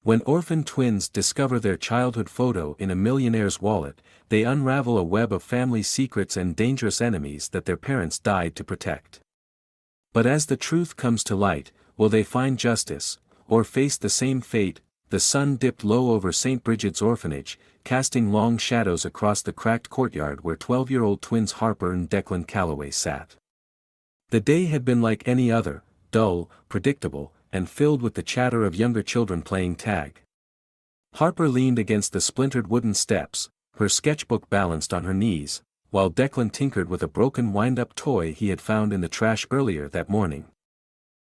When orphan twins discover their childhood photo in a millionaire's wallet, they unravel a web of family secrets and dangerous enemies that their parents died to protect. But as the truth comes to light, will they find justice, or face the same fate? The sun dipped low over St. Bridget's orphanage, casting long shadows across the cracked courtyard where 12-year-old twins Harper and Declan Calloway sat. The day had been like any other, dull, predictable, and filled with the chatter of younger children playing tag. Harper leaned against the splintered wooden steps, her sketchbook balanced on her knees, while Declan tinkered with a broken wind-up toy he had found in the trash earlier that morning.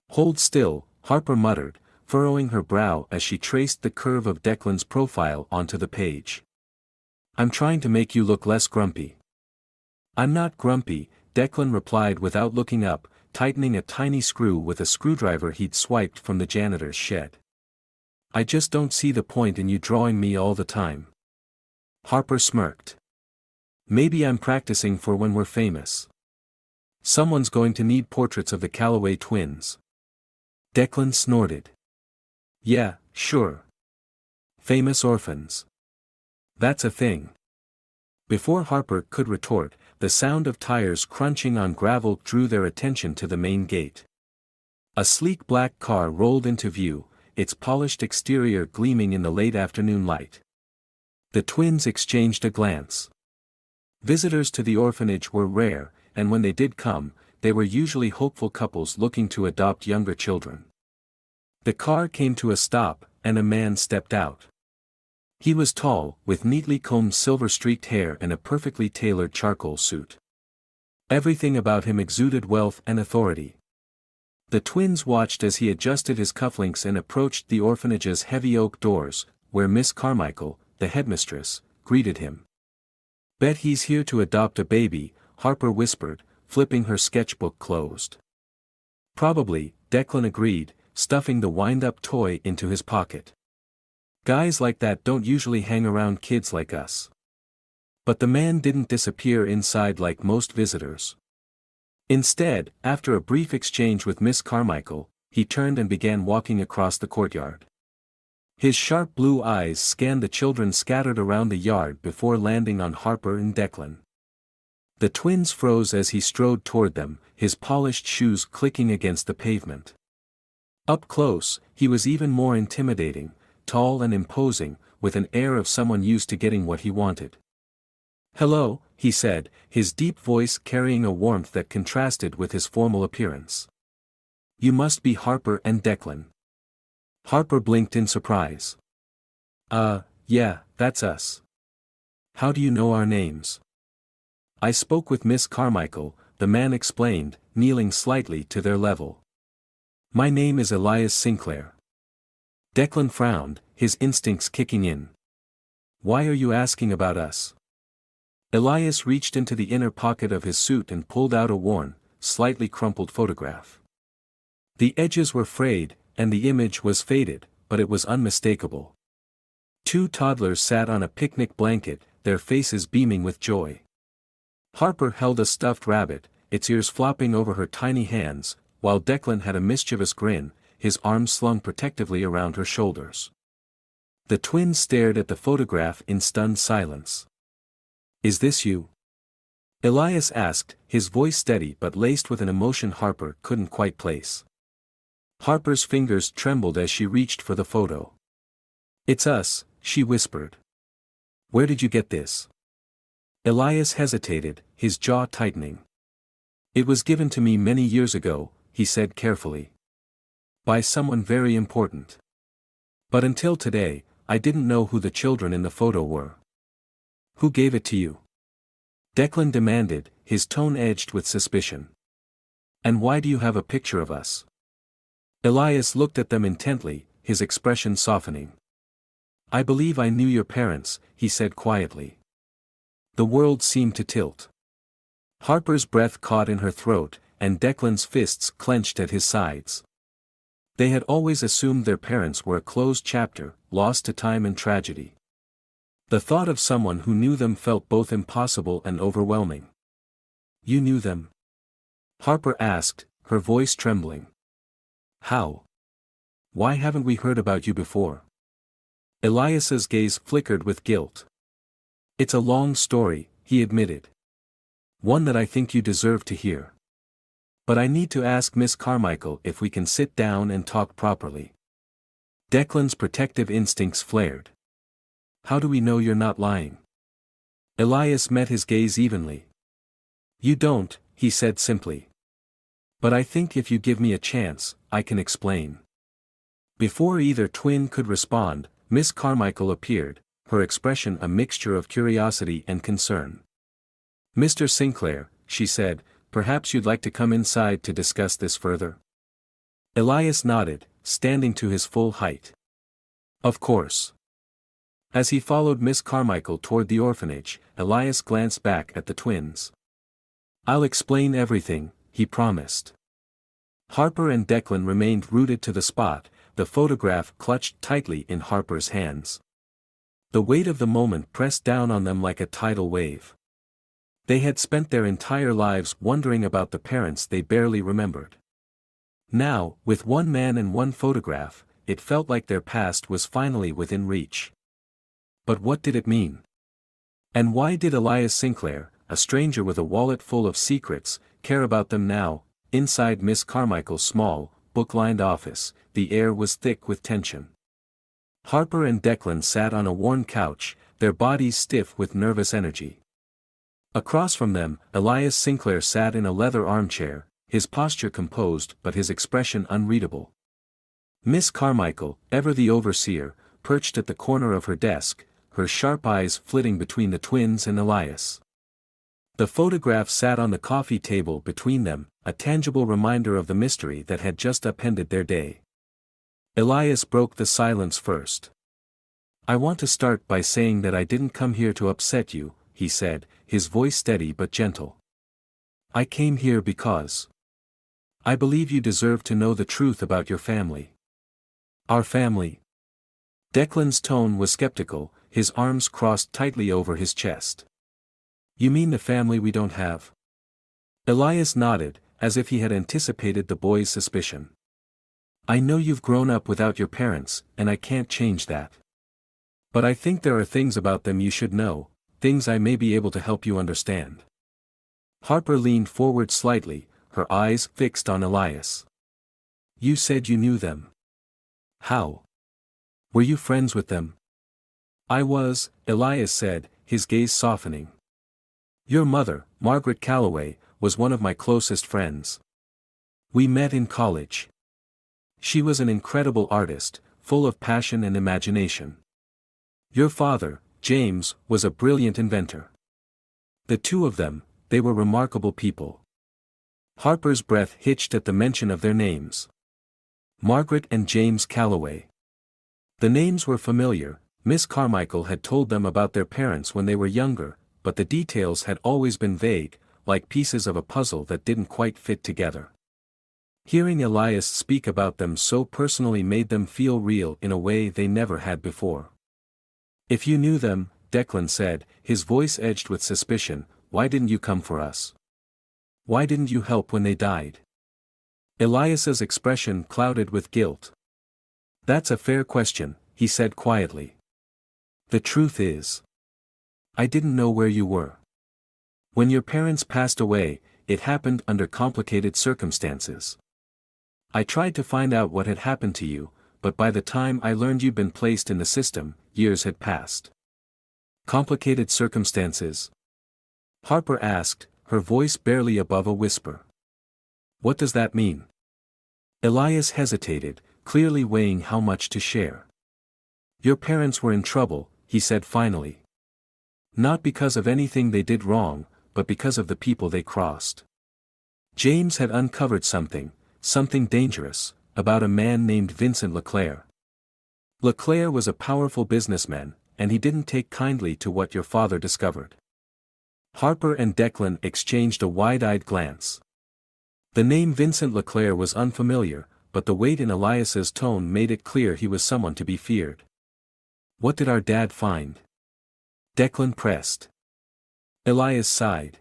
"Hold still," Harper muttered, furrowing her brow as she traced the curve of Declan's profile onto the page. "I'm trying to make you look less grumpy." "I'm not grumpy," Declan replied without looking up, tightening a tiny screw with a screwdriver he'd swiped from the janitor's shed. "I just don't see the point in you drawing me all the time." Harper smirked. "Maybe I'm practicing for when we're famous. Someone's going to need portraits of the Calloway twins." Declan snorted. "Yeah, sure. Famous orphans. That's a thing." Before Harper could retort, the sound of tires crunching on gravel drew their attention to the main gate. A sleek black car rolled into view, its polished exterior gleaming in the late afternoon light. The twins exchanged a glance. Visitors to the orphanage were rare, and when they did come, they were usually hopeful couples looking to adopt younger children. The car came to a stop, and a man stepped out. He was tall, with neatly combed silver-streaked hair and a perfectly tailored charcoal suit. Everything about him exuded wealth and authority. The twins watched as he adjusted his cufflinks and approached the orphanage's heavy oak doors, where Miss Carmichael, the headmistress, greeted him. "Bet he's here to adopt a baby," Harper whispered, flipping her sketchbook closed. "Probably," Declan agreed, stuffing the wind-up toy into his pocket. "Guys like that don't usually hang around kids like us." But the man didn't disappear inside like most visitors. Instead, after a brief exchange with Miss Carmichael, he turned and began walking across the courtyard. His sharp blue eyes scanned the children scattered around the yard before landing on Harper and Declan. The twins froze as he strode toward them, his polished shoes clicking against the pavement. Up close, he was even more intimidating, tall and imposing, with an air of someone used to getting what he wanted. "Hello," he said, his deep voice carrying a warmth that contrasted with his formal appearance. "You must be Harper and Declan." Harper blinked in surprise. Yeah, that's us. How do you know our names?" "I spoke with Miss Carmichael," the man explained, kneeling slightly to their level. "My name is Elias Sinclair." Declan frowned, his instincts kicking in. "Why are you asking about us?" Elias reached into the inner pocket of his suit and pulled out a worn, slightly crumpled photograph. The edges were frayed, and the image was faded, but it was unmistakable. Two toddlers sat on a picnic blanket, their faces beaming with joy. Harper held a stuffed rabbit, its ears flopping over her tiny hands, while Declan had a mischievous grin, his arms slung protectively around her shoulders. The twins stared at the photograph in stunned silence. "Is this you?" Elias asked, his voice steady but laced with an emotion Harper couldn't quite place. Harper's fingers trembled as she reached for the photo. "It's us," she whispered. "Where did you get this?" Elias hesitated, his jaw tightening. "It was given to me many years ago," he said carefully. "By someone very important. But until today, I didn't know who the children in the photo were." "Who gave it to you?" Declan demanded, his tone edged with suspicion. "And why do you have a picture of us?" Elias looked at them intently, his expression softening. "I believe I knew your parents," he said quietly. The world seemed to tilt. Harper's breath caught in her throat, and Declan's fists clenched at his sides. They had always assumed their parents were a closed chapter, lost to time and tragedy. The thought of someone who knew them felt both impossible and overwhelming. "You knew them?" Harper asked, her voice trembling. "How? Why haven't we heard about you before?" Elias's gaze flickered with guilt. It's a long story, he admitted. One that I think you deserve to hear. But I need to ask Miss Carmichael if we can sit down and talk properly. Declan's protective instincts flared. How do we know you're not lying? Elias met his gaze evenly. You don't, he said simply. But I think if you give me a chance, I can explain. Before either twin could respond, Miss Carmichael appeared, her expression a mixture of curiosity and concern. Mr. Sinclair, she said, perhaps you'd like to come inside to discuss this further? Elias nodded, standing to his full height. Of course. As he followed Miss Carmichael toward the orphanage, Elias glanced back at the twins. I'll explain everything, he promised. Harper and Declan remained rooted to the spot, the photograph clutched tightly in Harper's hands. The weight of the moment pressed down on them like a tidal wave. They had spent their entire lives wondering about the parents they barely remembered. Now, with one man and one photograph, it felt like their past was finally within reach. But what did it mean? And why did Elias Sinclair, a stranger with a wallet full of secrets, care about them now? Inside Miss Carmichael's small, book-lined office, the air was thick with tension. Harper and Declan sat on a worn couch, their bodies stiff with nervous energy. Across from them, Elias Sinclair sat in a leather armchair, his posture composed but his expression unreadable. Miss Carmichael, ever the overseer, perched at the corner of her desk, her sharp eyes flitting between the twins and Elias. The photograph sat on the coffee table between them, a tangible reminder of the mystery that had just upended their day. Elias broke the silence first. I want to start by saying that I didn't come here to upset you, he said, his voice steady but gentle. I came here because I believe you deserve to know the truth about your family. Our family? Declan's tone was skeptical, his arms crossed tightly over his chest. You mean the family we don't have? Elias nodded, as if he had anticipated the boy's suspicion. I know you've grown up without your parents, and I can't change that. But I think there are things about them you should know, things I may be able to help you understand. Harper leaned forward slightly, her eyes fixed on Elias. You said you knew them. How? Were you friends with them? I was, Elias said, his gaze softening. Your mother, Margaret Calloway, was one of my closest friends. We met in college. She was an incredible artist, full of passion and imagination. Your father, James, was a brilliant inventor. The two of them, they were remarkable people. Harper's breath hitched at the mention of their names. Margaret and James Calloway. The names were familiar. Miss Carmichael had told them about their parents when they were younger, but the details had always been vague, like pieces of a puzzle that didn't quite fit together. Hearing Elias speak about them so personally made them feel real in a way they never had before. If you knew them, Declan said, his voice edged with suspicion, why didn't you come for us? Why didn't you help when they died? Elias's expression clouded with guilt. That's a fair question, he said quietly. The truth is, I didn't know where you were. When your parents passed away, it happened under complicated circumstances. I tried to find out what had happened to you, but by the time I learned you'd been placed in the system, years had passed. Complicated circumstances? Harper asked, her voice barely above a whisper. What does that mean? Elias hesitated, clearly weighing how much to share. Your parents were in trouble, he said finally. Not because of anything they did wrong, but because of the people they crossed. James had uncovered something dangerous, about a man named Vincent Leclerc. Leclerc was a powerful businessman, and he didn't take kindly to what your father discovered. Harper and Declan exchanged a wide-eyed glance. The name Vincent Leclerc was unfamiliar, but the weight in Elias's tone made it clear he was someone to be feared. What did our dad find? Declan pressed. Elias sighed.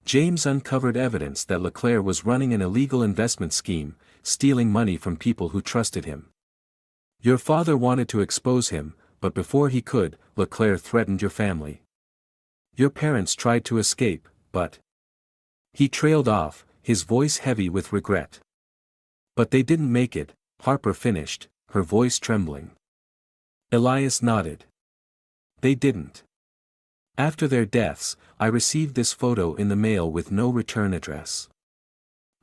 James uncovered evidence that Leclerc was running an illegal investment scheme, stealing money from people who trusted him. Your father wanted to expose him, but before he could, Leclerc threatened your family. Your parents tried to escape, but... He trailed off, his voice heavy with regret. But they didn't make it, Harper finished, her voice trembling. Elias nodded. They didn't. After their deaths, I received this photo in the mail with no return address.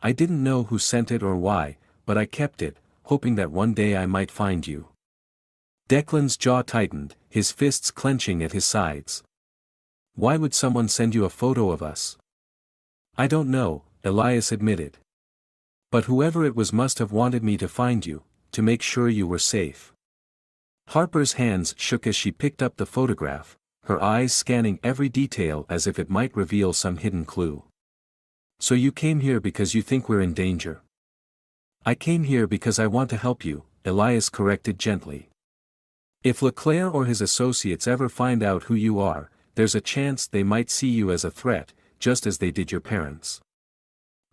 I didn't know who sent it or why, but I kept it, hoping that one day I might find you. Declan's jaw tightened, his fists clenching at his sides. Why would someone send you a photo of us? I don't know, Elias admitted. But whoever it was must have wanted me to find you, to make sure you were safe. Harper's hands shook as she picked up the photograph, her eyes scanning every detail as if it might reveal some hidden clue. So you came here because you think we're in danger? I came here because I want to help you, Elias corrected gently. If Leclerc or his associates ever find out who you are, there's a chance they might see you as a threat, just as they did your parents.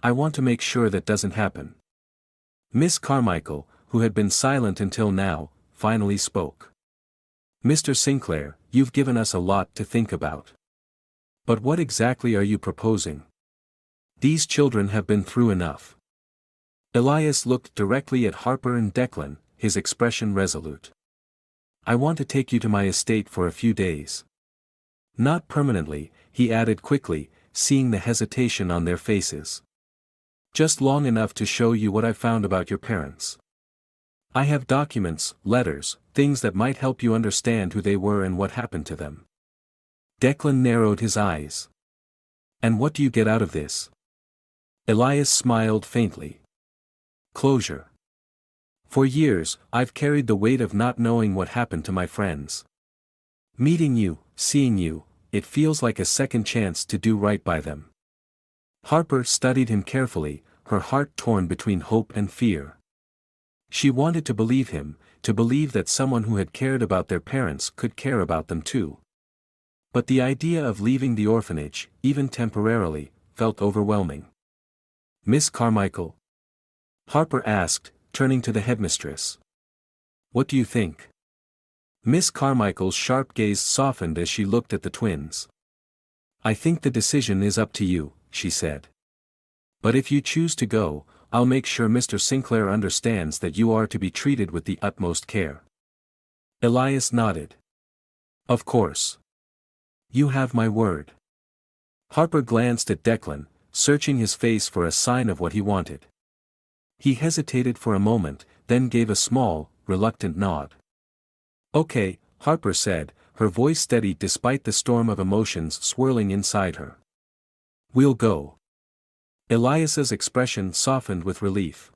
I want to make sure that doesn't happen. Miss Carmichael, who had been silent until now, finally spoke. Mr. Sinclair, you've given us a lot to think about. But what exactly are you proposing? These children have been through enough. Elias looked directly at Harper and Declan, his expression resolute. I want to take you to my estate for a few days. Not permanently, he added quickly, seeing the hesitation on their faces. Just long enough to show you what I found about your parents. I have documents, letters, things that might help you understand who they were and what happened to them. Declan narrowed his eyes. And what do you get out of this? Elias smiled faintly. Closure. For years, I've carried the weight of not knowing what happened to my friends. Meeting you, seeing you, it feels like a second chance to do right by them. Harper studied him carefully, her heart torn between hope and fear. She wanted to believe him, to believe that someone who had cared about their parents could care about them too. But the idea of leaving the orphanage, even temporarily, felt overwhelming. Miss Carmichael? Harper asked, turning to the headmistress. What do you think? Miss Carmichael's sharp gaze softened as she looked at the twins. I think the decision is up to you, she said. But if you choose to go, I'll make sure Mr. Sinclair understands that you are to be treated with the utmost care. Elias nodded. Of course. You have my word. Harper glanced at Declan, searching his face for a sign of what he wanted. He hesitated for a moment, then gave a small, reluctant nod. Okay, Harper said, her voice steady despite the storm of emotions swirling inside her. We'll go. Elias's expression softened with relief.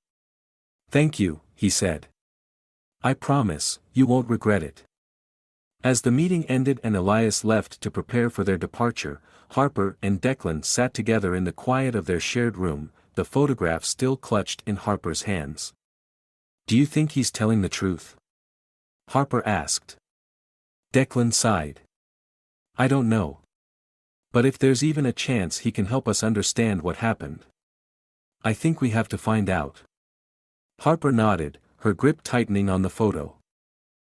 Thank you, he said. I promise, you won't regret it. As the meeting ended and Elias left to prepare for their departure, Harper and Declan sat together in the quiet of their shared room, the photograph still clutched in Harper's hands. Do you think he's telling the truth? Harper asked. Declan sighed. I don't know. But if there's even a chance he can help us understand what happened. I think we have to find out. Harper nodded, her grip tightening on the photo.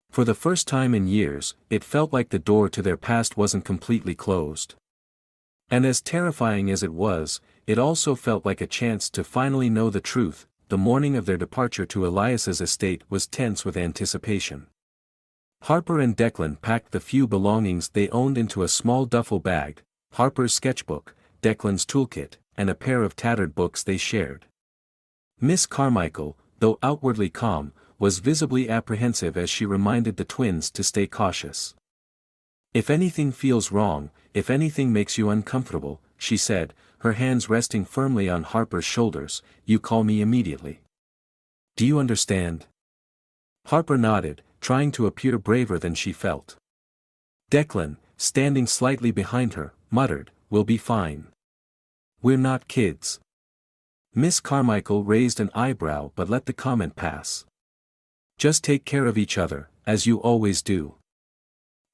For the first time in years, it felt like the door to their past wasn't completely closed. And as terrifying as it was, it also felt like a chance to finally know the truth. The morning of their departure to Elias's estate was tense with anticipation. Harper and Declan packed the few belongings they owned into a small duffel bag, Harper's sketchbook, Declan's toolkit, and a pair of tattered books they shared. Miss Carmichael, though outwardly calm, was visibly apprehensive as she reminded the twins to stay cautious. If anything feels wrong, if anything makes you uncomfortable, she said, her hands resting firmly on Harper's shoulders, you call me immediately. Do you understand? Harper nodded, trying to appear braver than she felt. Declan, standing slightly behind her, muttered, we'll be fine. We're not kids. Miss Carmichael raised an eyebrow but let the comment pass. Just take care of each other, as you always do.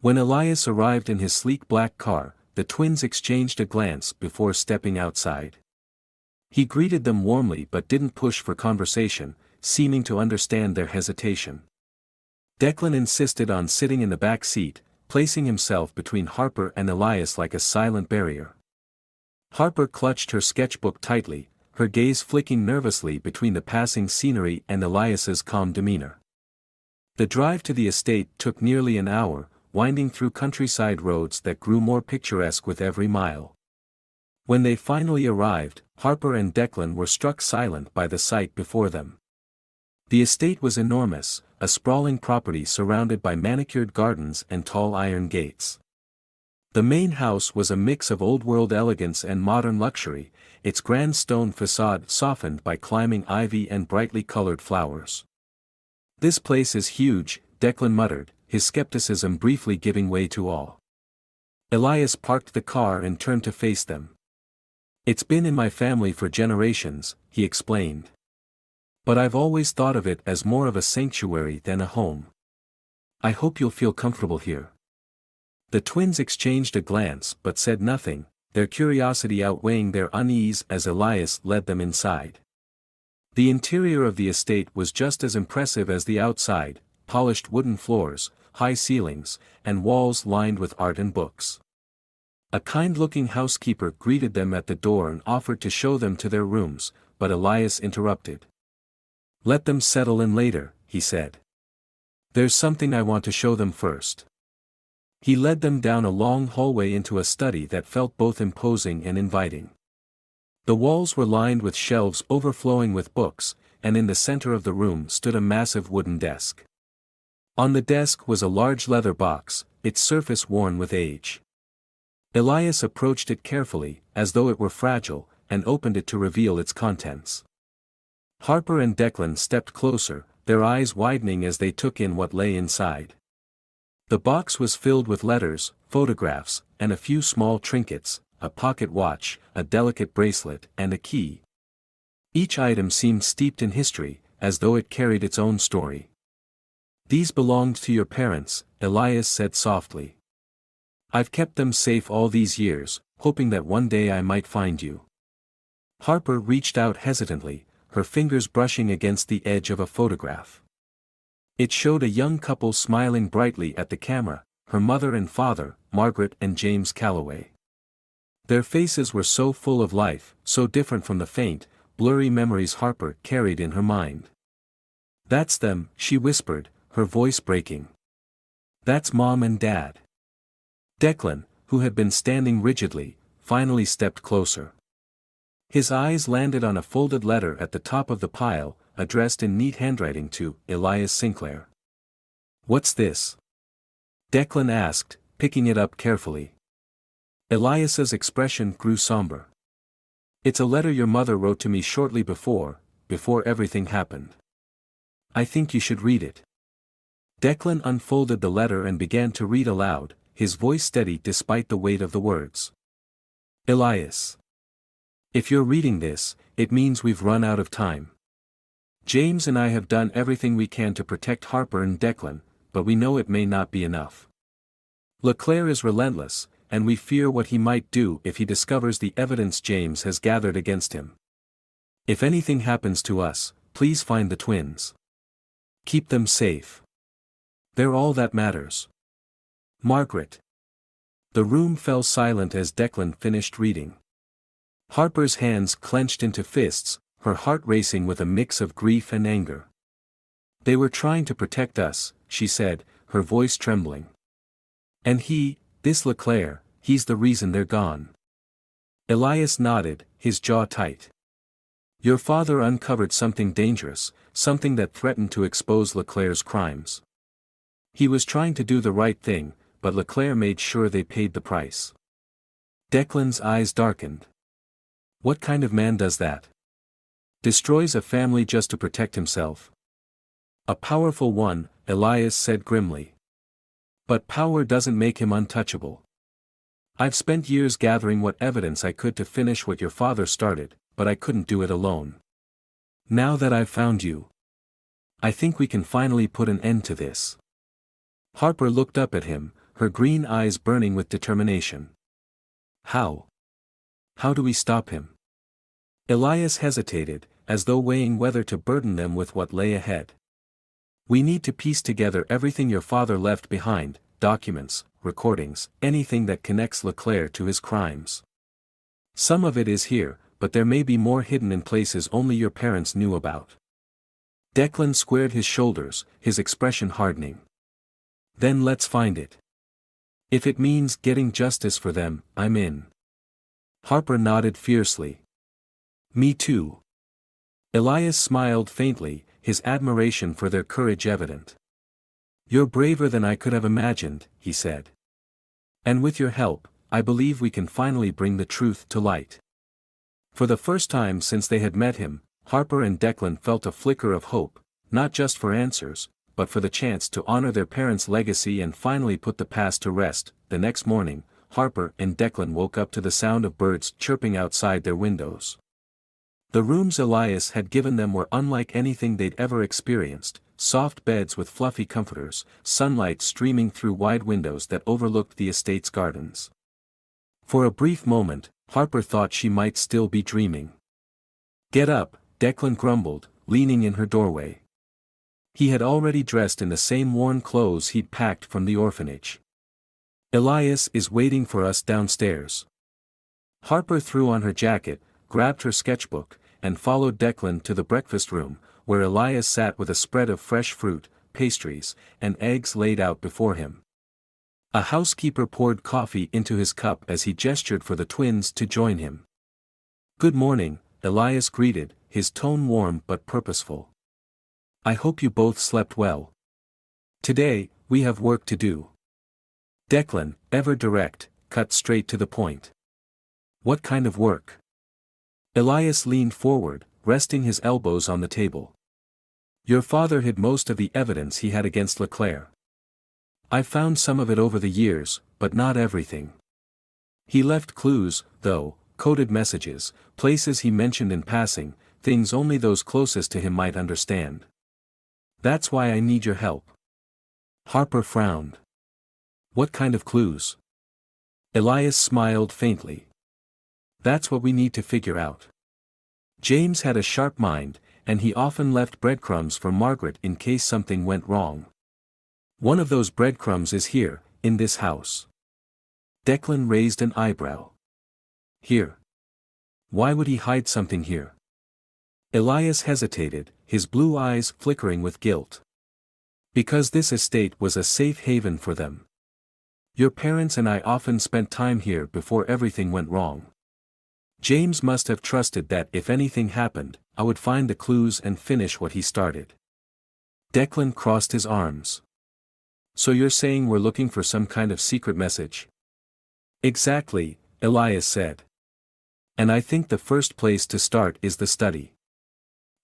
When Elias arrived in his sleek black car, the twins exchanged a glance before stepping outside. He greeted them warmly but didn't push for conversation, seeming to understand their hesitation. Declan insisted on sitting in the back seat, placing himself between Harper and Elias like a silent barrier. Harper clutched her sketchbook tightly, her gaze flicking nervously between the passing scenery and Elias's calm demeanor. The drive to the estate took nearly an hour, winding through countryside roads that grew more picturesque with every mile. When they finally arrived, Harper and Declan were struck silent by the sight before them. The estate was enormous, a sprawling property surrounded by manicured gardens and tall iron gates. The main house was a mix of old-world elegance and modern luxury, its grand stone facade softened by climbing ivy and brightly colored flowers. "This place is huge," Declan muttered, his skepticism briefly giving way to awe. Elias parked the car and turned to face them. "It's been in my family for generations," he explained. "But I've always thought of it as more of a sanctuary than a home. I hope you'll feel comfortable here." The twins exchanged a glance but said nothing, their curiosity outweighing their unease as Elias led them inside. The interior of the estate was just as impressive as the outside, polished wooden floors, high ceilings, and walls lined with art and books. A kind-looking housekeeper greeted them at the door and offered to show them to their rooms, but Elias interrupted. "Let them settle in later," he said. "There's something I want to show them first." He led them down a long hallway into a study that felt both imposing and inviting. The walls were lined with shelves overflowing with books, and in the center of the room stood a massive wooden desk. On the desk was a large leather box, its surface worn with age. Elias approached it carefully, as though it were fragile, and opened it to reveal its contents. Harper and Declan stepped closer, their eyes widening as they took in what lay inside. The box was filled with letters, photographs, and a few small trinkets, a pocket watch, a delicate bracelet, and a key. Each item seemed steeped in history, as though it carried its own story. "These belonged to your parents," Elias said softly. "I've kept them safe all these years, hoping that one day I might find you." Harper reached out hesitantly, her fingers brushing against the edge of a photograph. It showed a young couple smiling brightly at the camera, her mother and father, Margaret and James Calloway. Their faces were so full of life, so different from the faint, blurry memories Harper carried in her mind. "That's them," she whispered, her voice breaking. "That's Mom and Dad." Declan, who had been standing rigidly, finally stepped closer. His eyes landed on a folded letter at the top of the pile, addressed in neat handwriting to Elias Sinclair. "What's this?" Declan asked, picking it up carefully. Elias's expression grew somber. "It's a letter your mother wrote to me shortly before everything happened. I think you should read it." Declan unfolded the letter and began to read aloud, his voice steady despite the weight of the words. "Elias. If you're reading this, it means we've run out of time. James and I have done everything we can to protect Harper and Declan, but we know it may not be enough. Leclerc is relentless, and we fear what he might do if he discovers the evidence James has gathered against him. If anything happens to us, please find the twins. Keep them safe. They're all that matters. Margaret." The room fell silent as Declan finished reading. Harper's hands clenched into fists, her heart racing with a mix of grief and anger. "They were trying to protect us," she said, her voice trembling. "And this Leclerc, he's the reason they're gone." Elias nodded, his jaw tight. "Your father uncovered something dangerous, something that threatened to expose Leclerc's crimes. He was trying to do the right thing, but Leclerc made sure they paid the price." Declan's eyes darkened. "What kind of man does that? Destroys a family just to protect himself?" "A powerful one," Elias said grimly. "But power doesn't make him untouchable. I've spent years gathering what evidence I could to finish what your father started, but I couldn't do it alone. Now that I've found you, I think we can finally put an end to this." Harper looked up at him, her green eyes burning with determination. "How? How do we stop him?" Elias hesitated, as though weighing whether to burden them with what lay ahead. We need to piece together everything your father left behind, documents, recordings, anything that connects Leclerc to his crimes. Some of it is here, but there may be more hidden in places only your parents knew about. Declan squared his shoulders, his expression hardening. Then let's find it. If it means getting justice for them, I'm in. Harper nodded fiercely. Me too. Elias smiled faintly, his admiration for their courage evident. You're braver than I could have imagined, he said. And with your help, I believe we can finally bring the truth to light. For the first time since they had met him, Harper and Declan felt a flicker of hope, not just for answers, but for the chance to honor their parents' legacy and finally put the past to rest. The next morning, Harper and Declan woke up to the sound of birds chirping outside their windows. The rooms Elias had given them were unlike anything they'd ever experienced, soft beds with fluffy comforters, sunlight streaming through wide windows that overlooked the estate's gardens. For a brief moment, Harper thought she might still be dreaming. Get up, Declan grumbled, leaning in her doorway. He had already dressed in the same worn clothes he'd packed from the orphanage. Elias is waiting for us downstairs. Harper threw on her jacket, grabbed her sketchbook, and followed Declan to the breakfast room, where Elias sat with a spread of fresh fruit, pastries, and eggs laid out before him. A housekeeper poured coffee into his cup as he gestured for the twins to join him. Good morning, Elias greeted, his tone warm but purposeful. I hope you both slept well. Today, we have work to do. Declan, ever direct, cut straight to the point. What kind of work? Elias leaned forward, resting his elbows on the table. Your father hid most of the evidence he had against Leclerc. I've found some of it over the years, but not everything. He left clues, though, coded messages, places he mentioned in passing, things only those closest to him might understand. That's why I need your help. Harper frowned. What kind of clues? Elias smiled faintly. That's what we need to figure out. James had a sharp mind, and he often left breadcrumbs for Margaret in case something went wrong. One of those breadcrumbs is here, in this house. Declan raised an eyebrow. Here. Why would he hide something here? Elias hesitated, his blue eyes flickering with guilt. Because this estate was a safe haven for them. Your parents and I often spent time here before everything went wrong. James must have trusted that if anything happened, I would find the clues and finish what he started. Declan crossed his arms. So you're saying we're looking for some kind of secret message? Exactly, Elias said. And I think the first place to start is the study.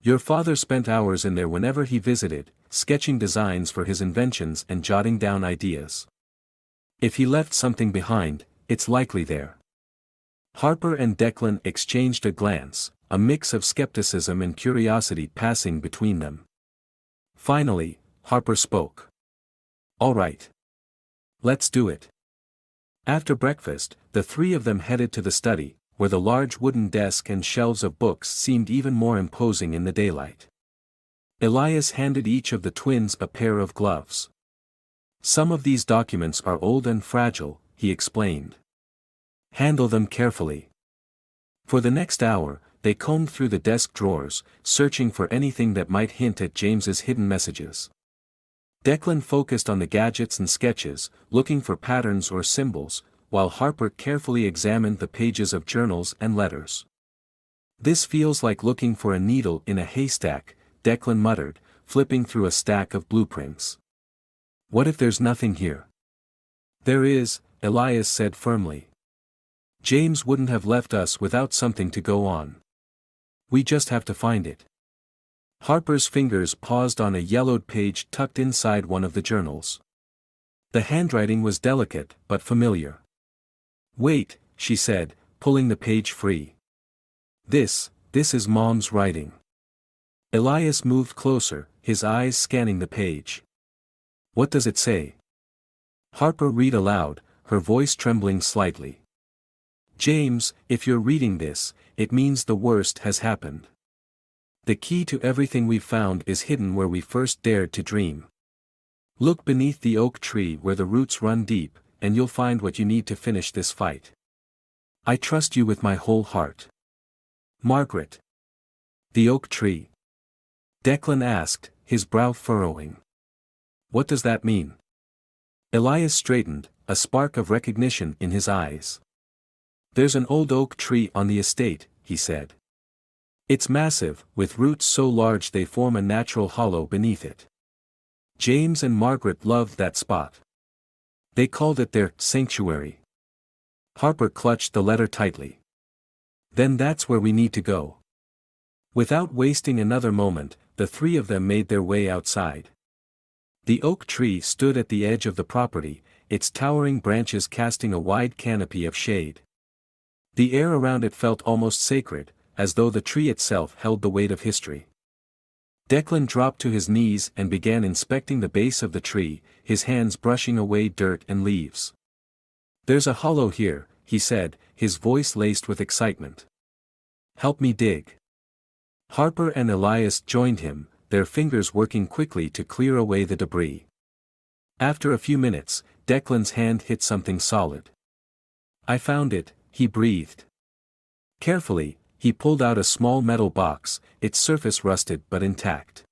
Your father spent hours in there whenever he visited, sketching designs for his inventions and jotting down ideas. If he left something behind, it's likely there. Harper and Declan exchanged a glance, a mix of skepticism and curiosity passing between them. Finally, Harper spoke. All right. Let's do it. After breakfast, the three of them headed to the study, where the large wooden desk and shelves of books seemed even more imposing in the daylight. Elias handed each of the twins a pair of gloves. Some of these documents are old and fragile, he explained. Handle them carefully. For the next hour, they combed through the desk drawers, searching for anything that might hint at James's hidden messages. Declan focused on the gadgets and sketches, looking for patterns or symbols, while Harper carefully examined the pages of journals and letters. This feels like looking for a needle in a haystack, Declan muttered, flipping through a stack of blueprints. What if there's nothing here? There is, Elias said firmly. James wouldn't have left us without something to go on. We just have to find it. Harper's fingers paused on a yellowed page tucked inside one of the journals. The handwriting was delicate but familiar. Wait, she said, pulling the page free. This is Mom's writing. Elias moved closer, his eyes scanning the page. What does it say? Harper read aloud, her voice trembling slightly. James, if you're reading this, it means the worst has happened. The key to everything we've found is hidden where we first dared to dream. Look beneath the oak tree where the roots run deep, and you'll find what you need to finish this fight. I trust you with my whole heart. Margaret. The oak tree. Declan asked, his brow furrowing. What does that mean? Elias straightened, a spark of recognition in his eyes. There's an old oak tree on the estate, he said. It's massive, with roots so large they form a natural hollow beneath it. James and Margaret loved that spot. They called it their sanctuary. Harper clutched the letter tightly. Then that's where we need to go. Without wasting another moment, the three of them made their way outside. The oak tree stood at the edge of the property, its towering branches casting a wide canopy of shade. The air around it felt almost sacred, as though the tree itself held the weight of history. Declan dropped to his knees and began inspecting the base of the tree, his hands brushing away dirt and leaves. There's a hollow here, he said, his voice laced with excitement. Help me dig. Harper and Elias joined him, their fingers working quickly to clear away the debris. After a few minutes, Declan's hand hit something solid. I found it, he breathed. Carefully, he pulled out a small metal box, its surface rusted but intact.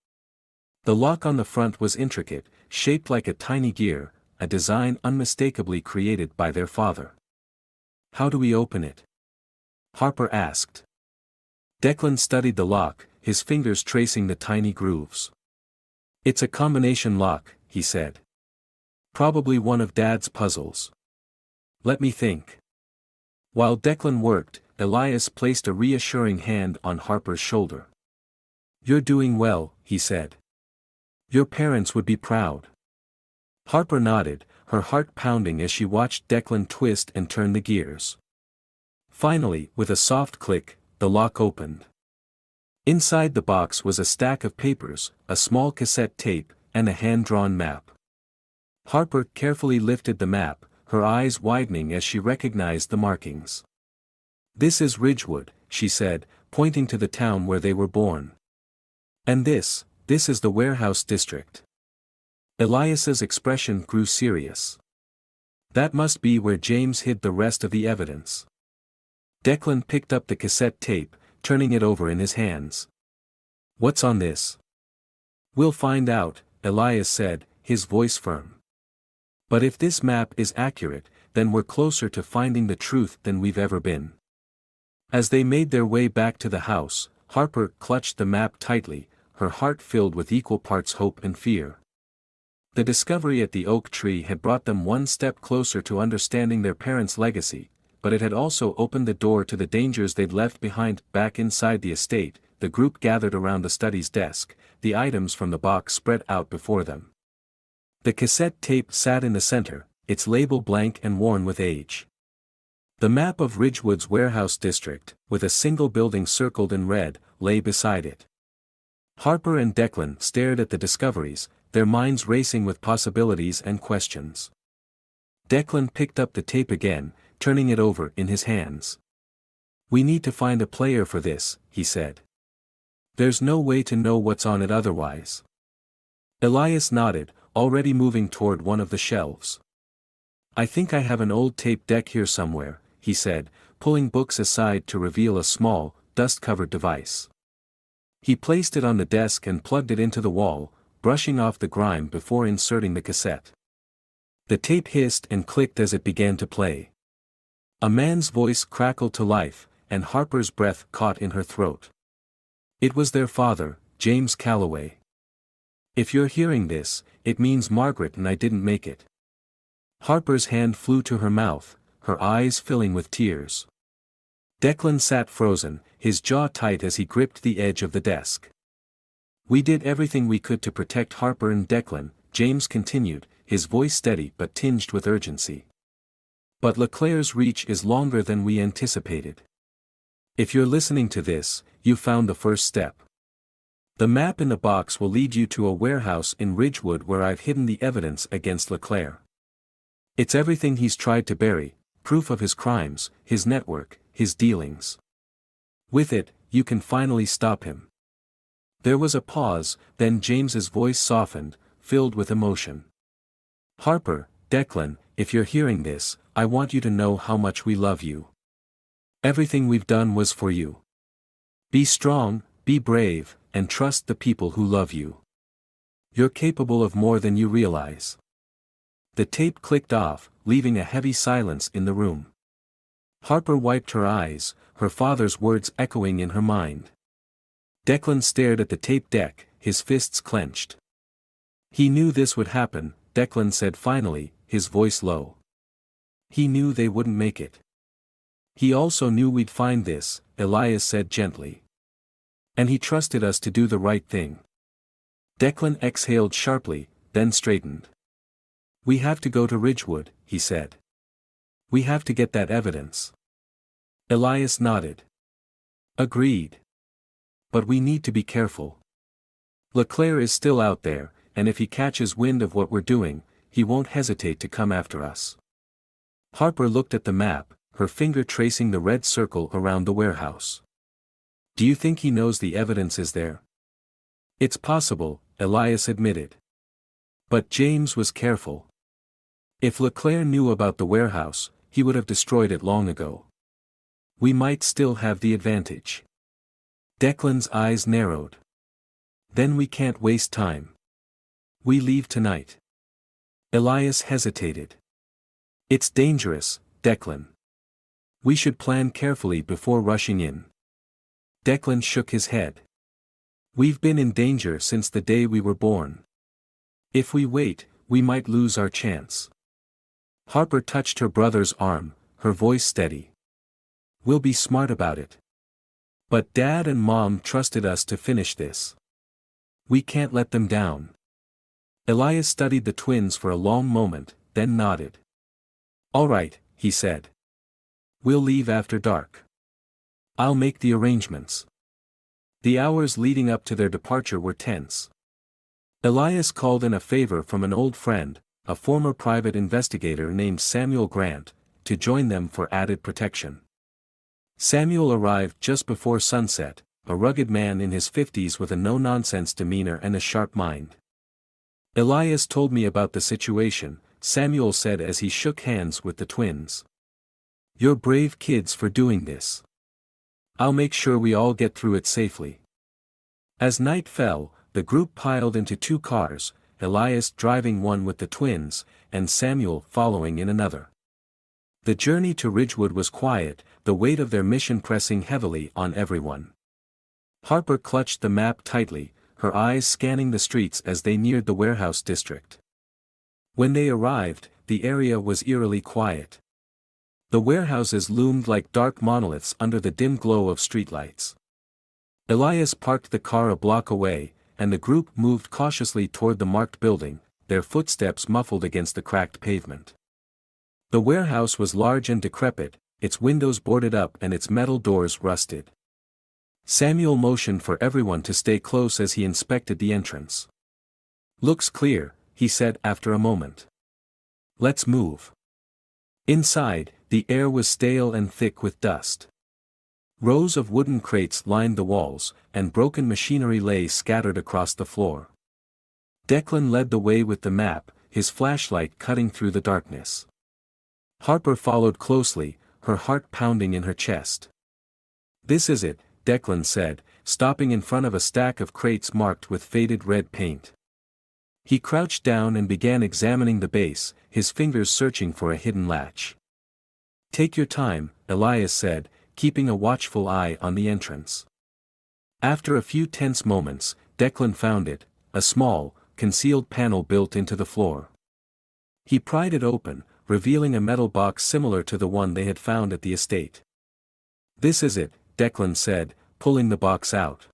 The lock on the front was intricate, shaped like a tiny gear, a design unmistakably created by their father. How do we open it? Harper asked. Declan studied the lock, his fingers tracing the tiny grooves. It's a combination lock, he said. Probably one of Dad's puzzles. Let me think. While Declan worked, Elias placed a reassuring hand on Harper's shoulder. You're doing well, he said. Your parents would be proud. Harper nodded, her heart pounding as she watched Declan twist and turn the gears. Finally, with a soft click, the lock opened. Inside the box was a stack of papers, a small cassette tape, and a hand-drawn map. Harper carefully lifted the map, her eyes widening as she recognized the markings. This is Ridgewood, she said, pointing to the town where they were born. And this is the warehouse district. Elias's expression grew serious. That must be where James hid the rest of the evidence. Declan picked up the cassette tape, turning it over in his hands. What's on this? We'll find out, Elias said, his voice firm. But if this map is accurate, then we're closer to finding the truth than we've ever been. As they made their way back to the house, Harper clutched the map tightly, her heart filled with equal parts hope and fear. The discovery at the oak tree had brought them one step closer to understanding their parents' legacy, but it had also opened the door to the dangers they'd left behind. Back inside the estate, the group gathered around the study's desk, the items from the box spread out before them. The cassette tape sat in the center, its label blank and worn with age. The map of Ridgewood's warehouse district, with a single building circled in red, lay beside it. Harper and Declan stared at the discoveries, their minds racing with possibilities and questions. Declan picked up the tape again, turning it over in his hands. We need to find a player for this, he said. There's no way to know what's on it otherwise. Elias nodded, already moving toward one of the shelves. I think I have an old tape deck here somewhere, he said, pulling books aside to reveal a small, dust-covered device. He placed it on the desk and plugged it into the wall, brushing off the grime before inserting the cassette. The tape hissed and clicked as it began to play. A man's voice crackled to life, and Harper's breath caught in her throat. It was their father, James Calloway. If you're hearing this, it means Margaret and I didn't make it. Harper's hand flew to her mouth, her eyes filling with tears. Declan sat frozen, his jaw tight as he gripped the edge of the desk. We did everything we could to protect Harper and Declan, James continued, his voice steady but tinged with urgency. But Leclerc's reach is longer than we anticipated. If you're listening to this, you found the first step. The map in the box will lead you to a warehouse in Ridgewood where I've hidden the evidence against Leclerc. It's everything he's tried to bury, proof of his crimes, his network, his dealings. With it, you can finally stop him. There was a pause, then James's voice softened, filled with emotion. Harper, Declan, if you're hearing this, I want you to know how much we love you. Everything we've done was for you. Be strong, be brave, and trust the people who love you. You're capable of more than you realize. The tape clicked off, leaving a heavy silence in the room. Harper wiped her eyes, her father's words echoing in her mind. Declan stared at the tape deck, his fists clenched. He knew this would happen, Declan said finally, his voice low. He knew they wouldn't make it. He also knew we'd find this, Elias said gently. And he trusted us to do the right thing. Declan exhaled sharply, then straightened. We have to go to Ridgewood, he said. We have to get that evidence. Elias nodded. Agreed. But we need to be careful. Leclerc is still out there, and if he catches wind of what we're doing, he won't hesitate to come after us. Harper looked at the map, her finger tracing the red circle around the warehouse. Do you think he knows the evidence is there? It's possible, Elias admitted. But James was careful. If Leclerc knew about the warehouse, he would have destroyed it long ago. We might still have the advantage. Declan's eyes narrowed. Then we can't waste time. We leave tonight. Elias hesitated. It's dangerous, Declan. We should plan carefully before rushing in. Declan shook his head. We've been in danger since the day we were born. If we wait, we might lose our chance. Harper touched her brother's arm, her voice steady. We'll be smart about it. But Dad and Mom trusted us to finish this. We can't let them down. Elias studied the twins for a long moment, then nodded. All right, he said. We'll leave after dark. I'll make the arrangements. The hours leading up to their departure were tense. Elias called in a favor from an old friend, a former private investigator named Samuel Grant, to join them for added protection. Samuel arrived just before sunset, a rugged man in his 50s with a no-nonsense demeanor and a sharp mind. Elias told me about the situation, Samuel said as he shook hands with the twins. You're brave kids for doing this. I'll make sure we all get through it safely. As night fell, the group piled into 2 cars, Elias driving one with the twins, and Samuel following in another. The journey to Ridgewood was quiet, the weight of their mission pressing heavily on everyone. Harper clutched the map tightly, her eyes scanning the streets as they neared the warehouse district. When they arrived, the area was eerily quiet. The warehouses loomed like dark monoliths under the dim glow of streetlights. Elias parked the car a block away, and the group moved cautiously toward the marked building, their footsteps muffled against the cracked pavement. The warehouse was large and decrepit, its windows boarded up and its metal doors rusted. Samuel motioned for everyone to stay close as he inspected the entrance. Looks clear, he said after a moment. Let's move. Inside, the air was stale and thick with dust. Rows of wooden crates lined the walls, and broken machinery lay scattered across the floor. Declan led the way with the map, his flashlight cutting through the darkness. Harper followed closely, her heart pounding in her chest. This is it, Declan said, stopping in front of a stack of crates marked with faded red paint. He crouched down and began examining the base, his fingers searching for a hidden latch. Take your time, Elias said, keeping a watchful eye on the entrance. After a few tense moments, Declan found it, a small, concealed panel built into the floor. He pried it open, revealing a metal box similar to the one they had found at the estate. This is it, Declan said, pulling the box out.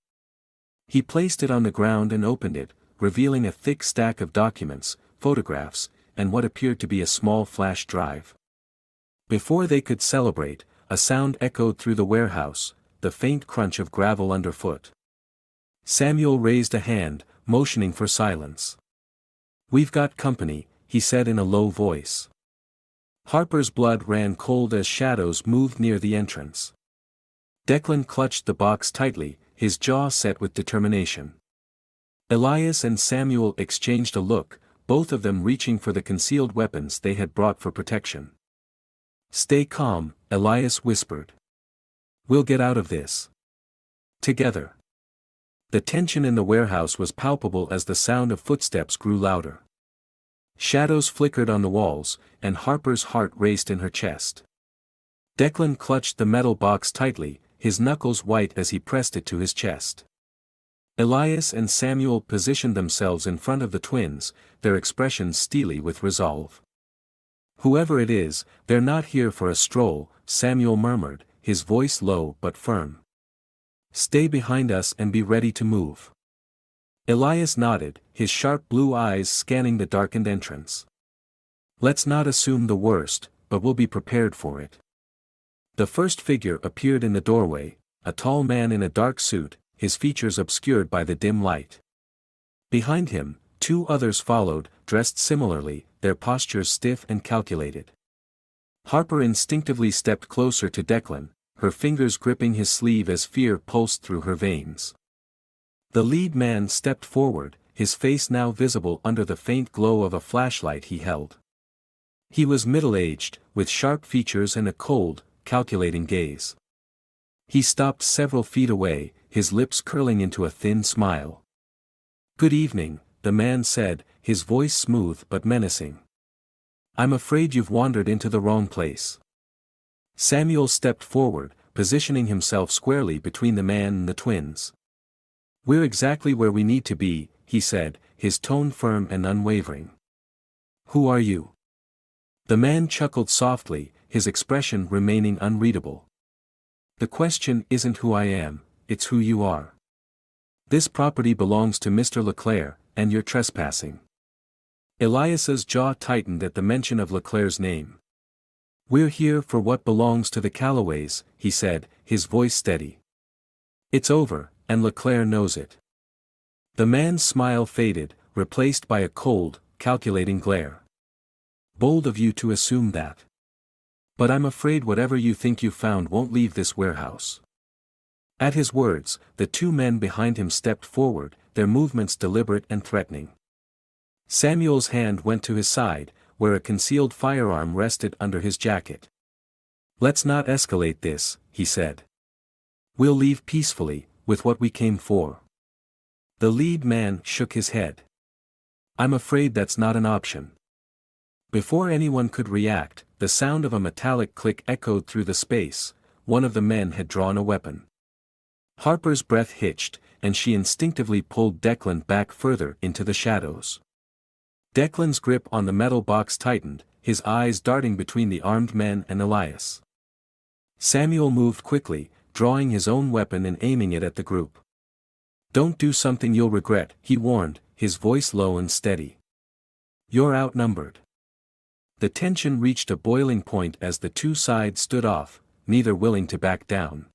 He placed it on the ground and opened it, revealing a thick stack of documents, photographs, and what appeared to be a small flash drive. Before they could celebrate, a sound echoed through the warehouse, the faint crunch of gravel underfoot. Samuel raised a hand, motioning for silence. We've got company, he said in a low voice. Harper's blood ran cold as shadows moved near the entrance. Declan clutched the box tightly, his jaw set with determination. Elias and Samuel exchanged a look, both of them reaching for the concealed weapons they had brought for protection. "Stay calm," Elias whispered. "We'll get out of this together." The tension in the warehouse was palpable as the sound of footsteps grew louder. Shadows flickered on the walls, and Harper's heart raced in her chest. Declan clutched the metal box tightly, his knuckles white as he pressed it to his chest. Elias and Samuel positioned themselves in front of the twins, their expressions steely with resolve. "Whoever it is, they're not here for a stroll," Samuel murmured, his voice low but firm. "Stay behind us and be ready to move." Elias nodded, his sharp blue eyes scanning the darkened entrance. "Let's not assume the worst, but we'll be prepared for it." The first figure appeared in the doorway, a tall man in a dark suit, his features obscured by the dim light. Behind him, two others followed, dressed similarly, their postures stiff and calculated. Harper instinctively stepped closer to Declan, her fingers gripping his sleeve as fear pulsed through her veins. The lead man stepped forward, his face now visible under the faint glow of a flashlight he held. He was middle-aged, with sharp features and a cold, calculating gaze. He stopped several feet away, his lips curling into a thin smile. "Good evening," the man said, his voice smooth but menacing. "I'm afraid you've wandered into the wrong place." Samuel stepped forward, positioning himself squarely between the man and the twins. "We're exactly where we need to be," he said, his tone firm and unwavering. "Who are you?" The man chuckled softly, his expression remaining unreadable. "The question isn't who I am, it's who you are. This property belongs to Mr. Leclerc, and you're trespassing." Elias's jaw tightened at the mention of Leclerc's name. "We're here for what belongs to the Callaways," he said, his voice steady. "It's over, and Leclerc knows it." The man's smile faded, replaced by a cold, calculating glare. "Bold of you to assume that. But I'm afraid whatever you think you found won't leave this warehouse." At his words, the two men behind him stepped forward, their movements deliberate and threatening. Samuel's hand went to his side, where a concealed firearm rested under his jacket. "Let's not escalate this," he said. "We'll leave peacefully, with what we came for." The lead man shook his head. "I'm afraid that's not an option." Before anyone could react, the sound of a metallic click echoed through the space. One of the men had drawn a weapon. Harper's breath hitched, and she instinctively pulled Declan back further into the shadows. Declan's grip on the metal box tightened, his eyes darting between the armed men and Elias. Samuel moved quickly, drawing his own weapon and aiming it at the group. "Don't do something you'll regret," he warned, his voice low and steady. "You're outnumbered." The tension reached a boiling point as the two sides stood off, neither willing to back down.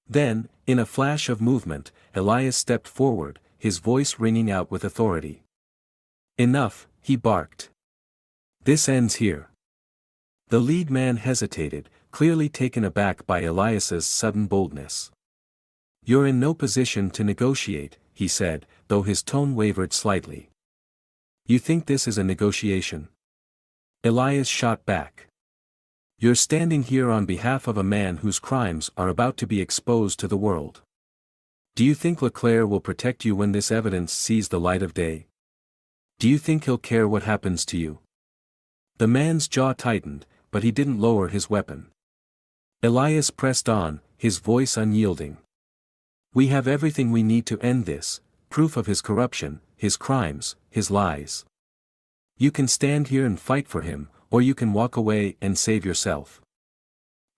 Then, in a flash of movement, Elias stepped forward, his voice ringing out with authority. "Enough," he barked. "This ends here." The lead man hesitated, clearly taken aback by Elias's sudden boldness. "You're in no position to negotiate," he said, though his tone wavered slightly. "You think this is a negotiation?" Elias shot back. "You're standing here on behalf of a man whose crimes are about to be exposed to the world. Do you think Leclerc will protect you when this evidence sees the light of day? Do you think he'll care what happens to you?" The man's jaw tightened, but he didn't lower his weapon. Elias pressed on, his voice unyielding. "We have everything we need to end this, proof of his corruption, his crimes, his lies. You can stand here and fight for him, or you can walk away and save yourself."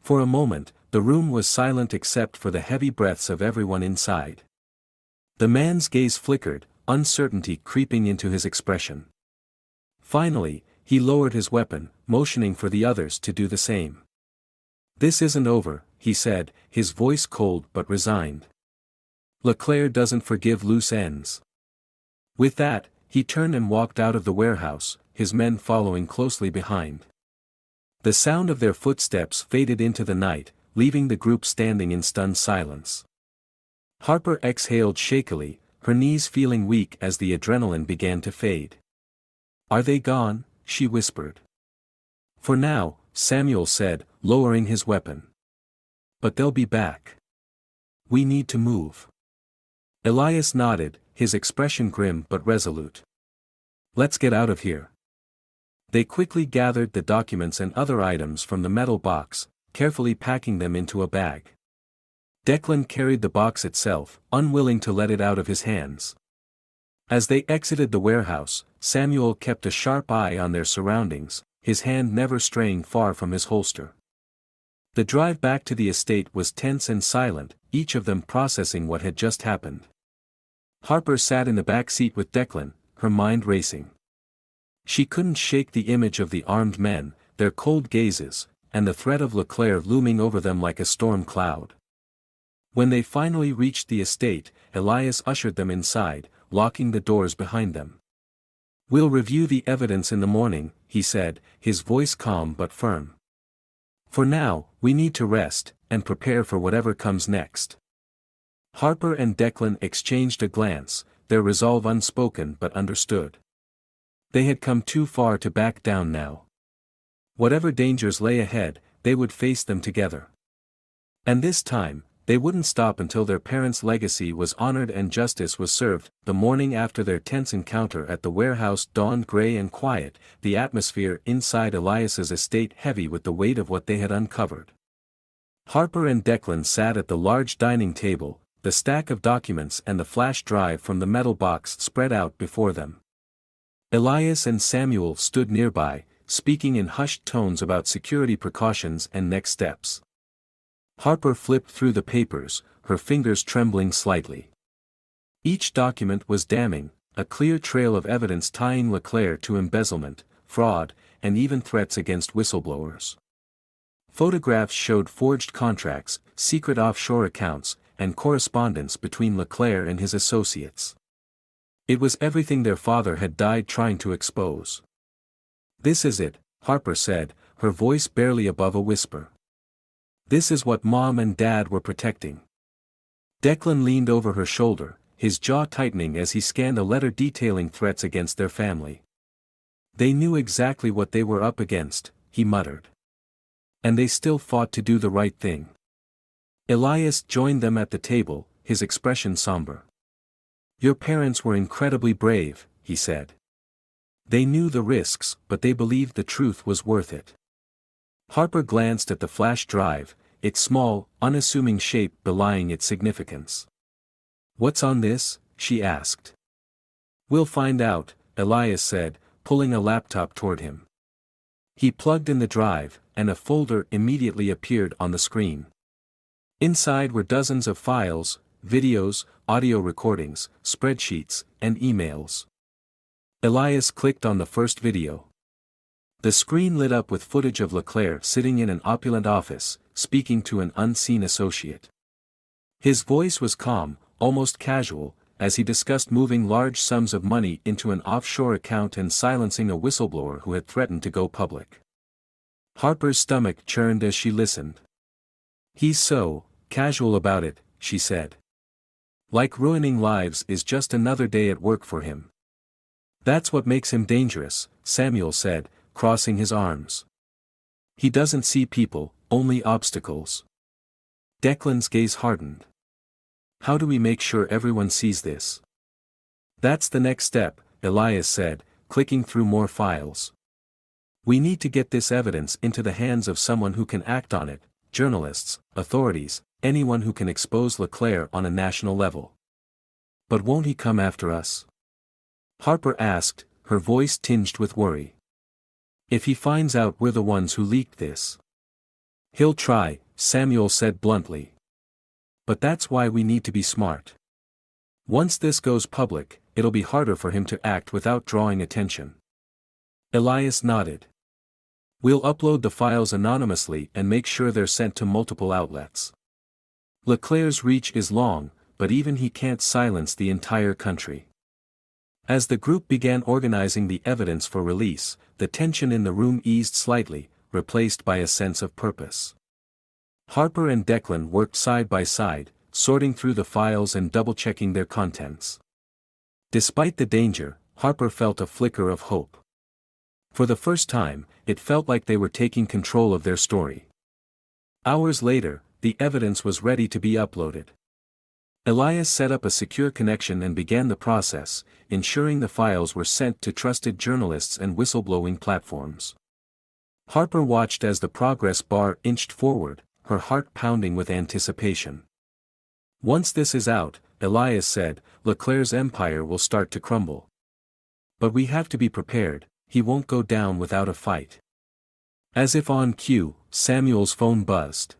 For a moment, the room was silent except for the heavy breaths of everyone inside. The man's gaze flickered, uncertainty creeping into his expression. Finally, he lowered his weapon, motioning for the others to do the same. "This isn't over," he said, his voice cold but resigned. "Leclerc doesn't forgive loose ends." With that, he turned and walked out of the warehouse, his men following closely behind. The sound of their footsteps faded into the night, leaving the group standing in stunned silence. Harper exhaled shakily, her knees feeling weak as the adrenaline began to fade. "Are they gone?" she whispered. "For now," Samuel said, lowering his weapon. "But they'll be back. We need to move." Elias nodded, his expression grim but resolute. "Let's get out of here." They quickly gathered the documents and other items from the metal box, carefully packing them into a bag. Declan carried the box itself, unwilling to let it out of his hands. As they exited the warehouse, Samuel kept a sharp eye on their surroundings, his hand never straying far from his holster. The drive back to the estate was tense and silent, each of them processing what had just happened. Harper sat in the back seat with Declan, her mind racing. She couldn't shake the image of the armed men, their cold gazes, and the threat of Leclerc looming over them like a storm cloud. When they finally reached the estate, Elias ushered them inside, locking the doors behind them. "We'll review the evidence in the morning," he said, his voice calm but firm. "For now, we need to rest, and prepare for whatever comes next." Harper and Declan exchanged a glance, their resolve unspoken but understood. They had come too far to back down now. Whatever dangers lay ahead, they would face them together. And this time, they wouldn't stop until their parents' legacy was honored and justice was served. The morning after their tense encounter at the warehouse dawned gray and quiet, the atmosphere inside Elias's estate heavy with the weight of what they had uncovered. Harper and Declan sat at the large dining table, the stack of documents and the flash drive from the metal box spread out before them. Elias and Samuel stood nearby, speaking in hushed tones about security precautions and next steps. Harper flipped through the papers, her fingers trembling slightly. Each document was damning, a clear trail of evidence tying Leclerc to embezzlement, fraud, and even threats against whistleblowers. Photographs showed forged contracts, secret offshore accounts, and correspondence between Leclerc and his associates. It was everything their father had died trying to expose. "This is it," Harper said, her voice barely above a whisper. "This is what Mom and Dad were protecting." Declan leaned over her shoulder, his jaw tightening as he scanned a letter detailing threats against their family. "They knew exactly what they were up against," he muttered. "And they still fought to do the right thing." Elias joined them at the table, his expression somber. "Your parents were incredibly brave," he said. "They knew the risks, but they believed the truth was worth it." Harper glanced at the flash drive, its small, unassuming shape belying its significance. "What's on this?" she asked. "We'll find out," Elias said, pulling a laptop toward him. He plugged in the drive, and a folder immediately appeared on the screen. Inside were dozens of files, videos, audio recordings, spreadsheets, and emails. Elias clicked on the first video. The screen lit up with footage of Leclerc sitting in an opulent office, speaking to an unseen associate. His voice was calm, almost casual, as he discussed moving large sums of money into an offshore account and silencing a whistleblower who had threatened to go public. Harper's stomach churned as she listened. "He's so casual about it," she said. "Like ruining lives is just another day at work for him." "That's what makes him dangerous," Samuel said, crossing his arms. "He doesn't see people, only obstacles." Declan's gaze hardened. "How do we make sure everyone sees this?" "That's the next step," Elias said, clicking through more files. "We need to get this evidence into the hands of someone who can act on it, journalists, authorities, anyone who can expose Leclerc on a national level." "But won't he come after us?" Harper asked, her voice tinged with worry. "If he finds out we're the ones who leaked this." "He'll try," Samuel said bluntly. "But that's why we need to be smart. Once this goes public, it'll be harder for him to act without drawing attention." Elias nodded. "We'll upload the files anonymously and make sure they're sent to multiple outlets. Leclerc's reach is long, but even he can't silence the entire country." As the group began organizing the evidence for release, the tension in the room eased slightly, replaced by a sense of purpose. Harper and Declan worked side by side, sorting through the files and double-checking their contents. Despite the danger, Harper felt a flicker of hope. For the first time, it felt like they were taking control of their story. Hours later, the evidence was ready to be uploaded. Elias set up a secure connection and began the process, ensuring the files were sent to trusted journalists and whistleblowing platforms. Harper watched as the progress bar inched forward, her heart pounding with anticipation. Once this is out, Elias said, Leclerc's empire will start to crumble. But we have to be prepared, he won't go down without a fight. As if on cue, Samuel's phone buzzed.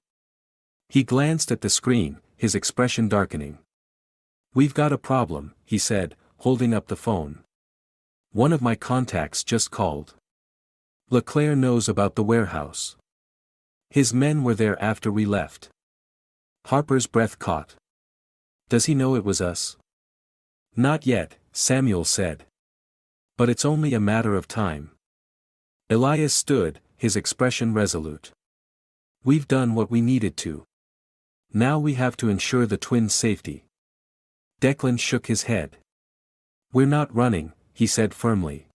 He glanced at the screen, his expression darkening. We've got a problem, he said, holding up the phone. One of my contacts just called. Leclerc knows about the warehouse. His men were there after we left. Harper's breath caught. Does he know it was us? Not yet, Samuel said. But it's only a matter of time. Elias stood, his expression resolute. We've done what we needed to. Now we have to ensure the twins' safety. Declan shook his head. We're not running, he said firmly.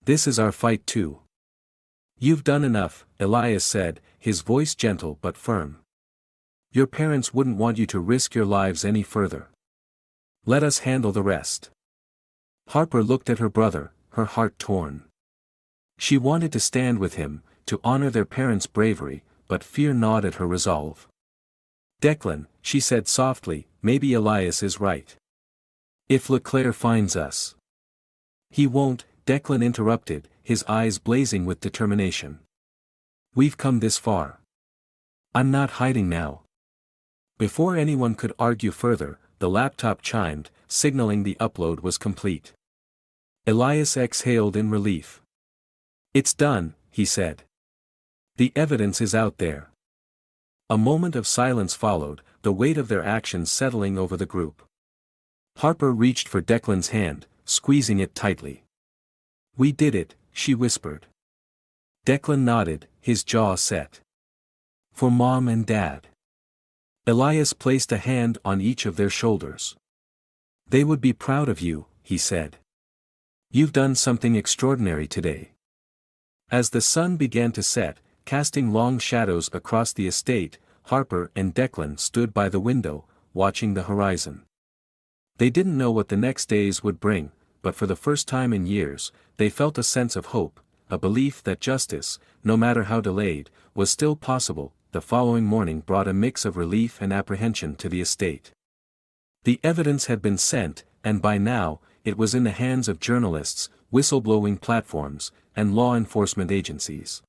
This is our fight too. You've done enough, Elias said, his voice gentle but firm. Your parents wouldn't want you to risk your lives any further. Let us handle the rest. Harper looked at her brother, her heart torn. She wanted to stand with him, to honor their parents' bravery, but fear gnawed at her resolve. Declan, she said softly, maybe Elias is right. If Leclerc finds us. He won't, Declan interrupted, his eyes blazing with determination. We've come this far. I'm not hiding now. Before anyone could argue further, the laptop chimed, signaling the upload was complete. Elias exhaled in relief. It's done, he said. The evidence is out there. A moment of silence followed, the weight of their actions settling over the group. Harper reached for Declan's hand, squeezing it tightly. We did it, she whispered. Declan nodded, his jaw set. For Mom and Dad. Elias placed a hand on each of their shoulders. They would be proud of you, he said. You've done something extraordinary today. As the sun began to set, casting long shadows across the estate, Harper and Declan stood by the window, watching the horizon. They didn't know what the next days would bring, but for the first time in years, they felt a sense of hope, a belief that justice, no matter how delayed, was still possible. The following morning brought a mix of relief and apprehension to the estate. The evidence had been sent, and by now, it was in the hands of journalists, whistleblowing platforms, and law enforcement agencies.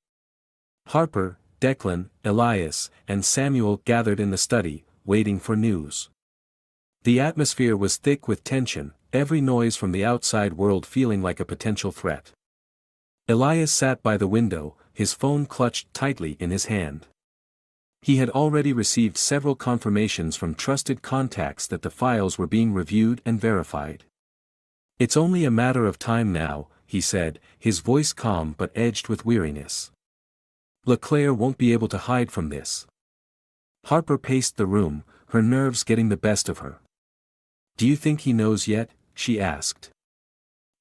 Harper, Declan, Elias, and Samuel gathered in the study, waiting for news. The atmosphere was thick with tension, every noise from the outside world feeling like a potential threat. Elias sat by the window, his phone clutched tightly in his hand. He had already received several confirmations from trusted contacts that the files were being reviewed and verified. It's only a matter of time now, he said, his voice calm but edged with weariness. Leclerc won't be able to hide from this. Harper paced the room, her nerves getting the best of her. Do you think he knows yet? She asked.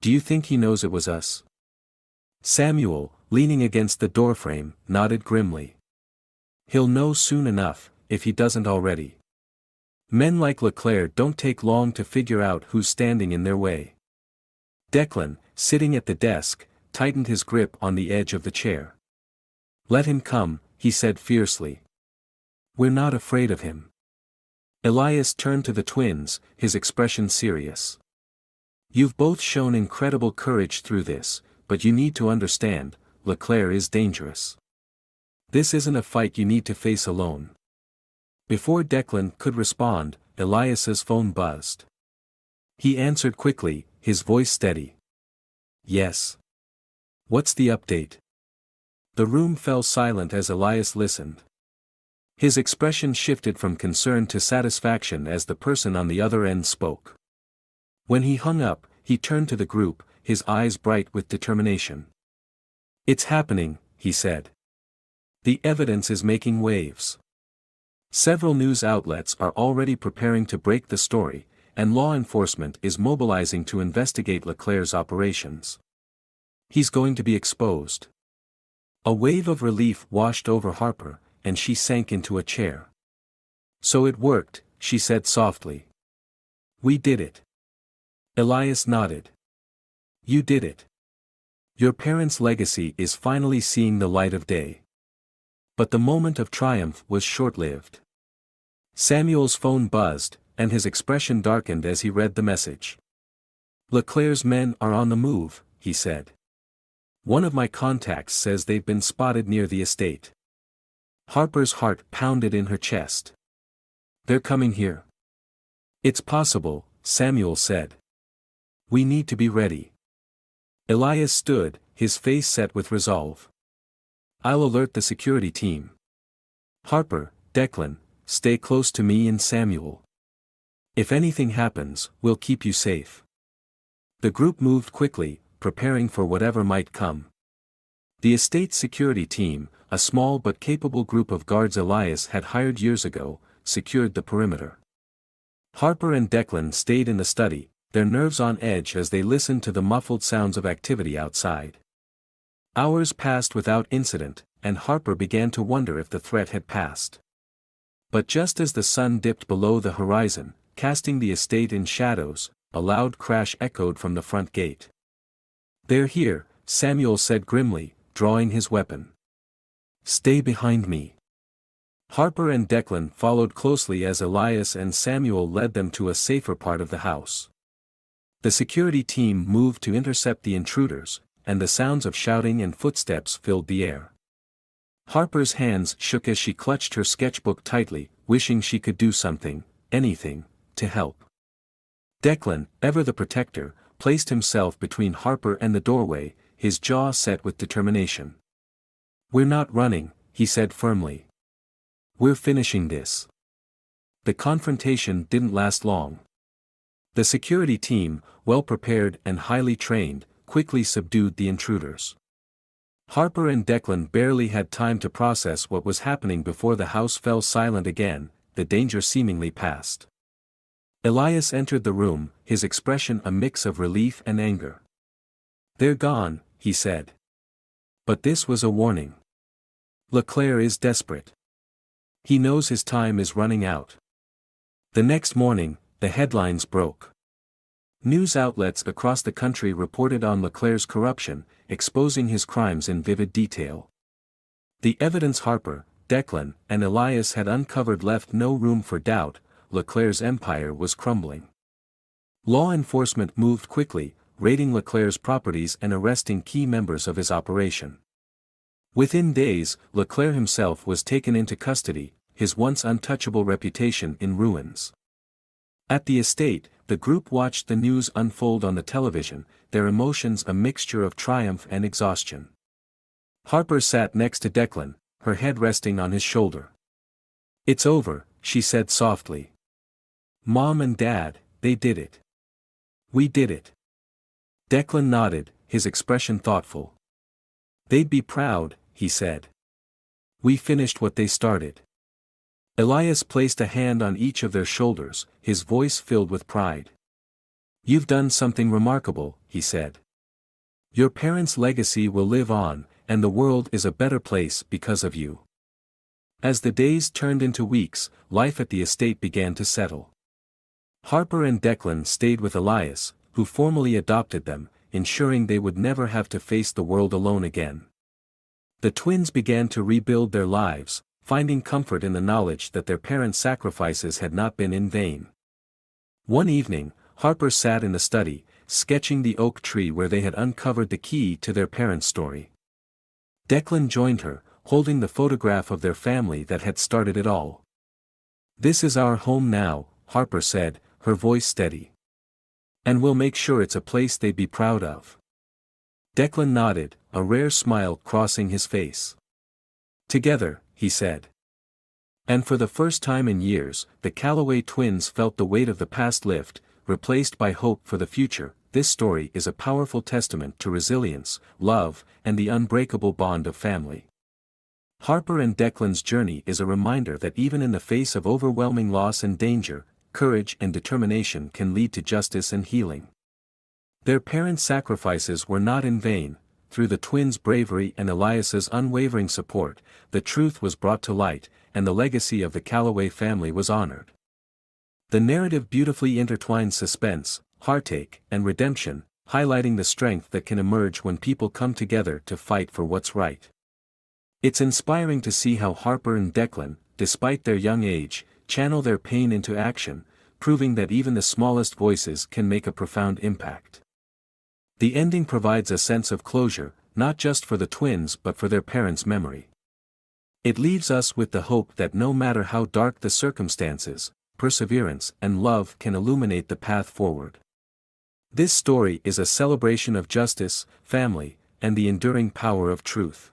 Do you think he knows it was us? Samuel, leaning against the doorframe, nodded grimly. He'll know soon enough, if he doesn't already. Men like Leclerc don't take long to figure out who's standing in their way. Declan, sitting at the desk, tightened his grip on the edge of the chair. Let him come, he said fiercely. We're not afraid of him. Elias turned to the twins, his expression serious. You've both shown incredible courage through this, but you need to understand, Leclerc is dangerous. This isn't a fight you need to face alone. Before Declan could respond, Elias's phone buzzed. He answered quickly, his voice steady. Yes. What's the update? The room fell silent as Elias listened. His expression shifted from concern to satisfaction as the person on the other end spoke. When he hung up, he turned to the group, his eyes bright with determination. It's happening, he said. The evidence is making waves. Several news outlets are already preparing to break the story, and law enforcement is mobilizing to investigate Leclerc's operations. He's going to be exposed. A wave of relief washed over Harper, and she sank into a chair. So it worked, she said softly. We did it. Elias nodded. You did it. Your parents' legacy is finally seeing the light of day. But the moment of triumph was short-lived. Samuel's phone buzzed, and his expression darkened as he read the message. Leclerc's men are on the move, he said. One of my contacts says they've been spotted near the estate. Harper's heart pounded in her chest. They're coming here. It's possible, Samuel said. We need to be ready. Elias stood, his face set with resolve. I'll alert the security team. Harper, Declan, stay close to me and Samuel. If anything happens, we'll keep you safe. The group moved quickly, preparing for whatever might come. The estate security team, a small but capable group of guards Elias had hired years ago, secured the perimeter. Harper and Declan stayed in the study, their nerves on edge as they listened to the muffled sounds of activity outside. Hours passed without incident, and Harper began to wonder if the threat had passed. But just as the sun dipped below the horizon, casting the estate in shadows, a loud crash echoed from the front gate. They're here, Samuel said grimly, drawing his weapon. Stay behind me. Harper and Declan followed closely as Elias and Samuel led them to a safer part of the house. The security team moved to intercept the intruders, and the sounds of shouting and footsteps filled the air. Harper's hands shook as she clutched her sketchbook tightly, wishing she could do something, anything, to help. Declan, ever the protector, placed himself between Harper and the doorway, his jaw set with determination. We're not running, he said firmly. We're finishing this. The confrontation didn't last long. The security team, well prepared and highly trained, quickly subdued the intruders. Harper and Declan barely had time to process what was happening before the house fell silent again, the danger seemingly past. Elias entered the room, his expression a mix of relief and anger. They're gone, he said. But this was a warning. Leclerc is desperate. He knows his time is running out. The next morning, the headlines broke. News outlets across the country reported on Leclerc's corruption, exposing his crimes in vivid detail. The evidence Harper, Declan, and Elias had uncovered left no room for doubt. Leclerc's empire was crumbling. Law enforcement moved quickly, raiding Leclerc's properties and arresting key members of his operation. Within days, Leclerc himself was taken into custody, his once untouchable reputation in ruins. At the estate, the group watched the news unfold on the television, their emotions a mixture of triumph and exhaustion. Harper sat next to Declan, her head resting on his shoulder. It's over, she said softly. Mom and Dad, they did it. We did it. Declan nodded, his expression thoughtful. They'd be proud, he said. We finished what they started. Elias placed a hand on each of their shoulders, his voice filled with pride. You've done something remarkable, he said. Your parents' legacy will live on, and the world is a better place because of you. As the days turned into weeks, life at the estate began to settle. Harper and Declan stayed with Elias, who formally adopted them, ensuring they would never have to face the world alone again. The twins began to rebuild their lives, finding comfort in the knowledge that their parents' sacrifices had not been in vain. One evening, Harper sat in the study, sketching the oak tree where they had uncovered the key to their parents' story. Declan joined her, holding the photograph of their family that had started it all. This is our home now, Harper said, her voice steady. And we'll make sure it's a place they'd be proud of. Declan nodded, a rare smile crossing his face. Together, he said. And for the first time in years, the Calloway twins felt the weight of the past lift, replaced by hope for the future. This story is a powerful testament to resilience, love, and the unbreakable bond of family. Harper and Declan's journey is a reminder that even in the face of overwhelming loss and danger, courage and determination can lead to justice and healing. Their parents' sacrifices were not in vain. Through the twins' bravery and Elias's unwavering support, the truth was brought to light, and the legacy of the Calloway family was honored. The narrative beautifully intertwines suspense, heartache, and redemption, highlighting the strength that can emerge when people come together to fight for what's right. It's inspiring to see how Harper and Declan, despite their young age, channel their pain into action, proving that even the smallest voices can make a profound impact. The ending provides a sense of closure, not just for the twins but for their parents' memory. It leaves us with the hope that no matter how dark the circumstances, perseverance and love can illuminate the path forward. This story is a celebration of justice, family, and the enduring power of truth.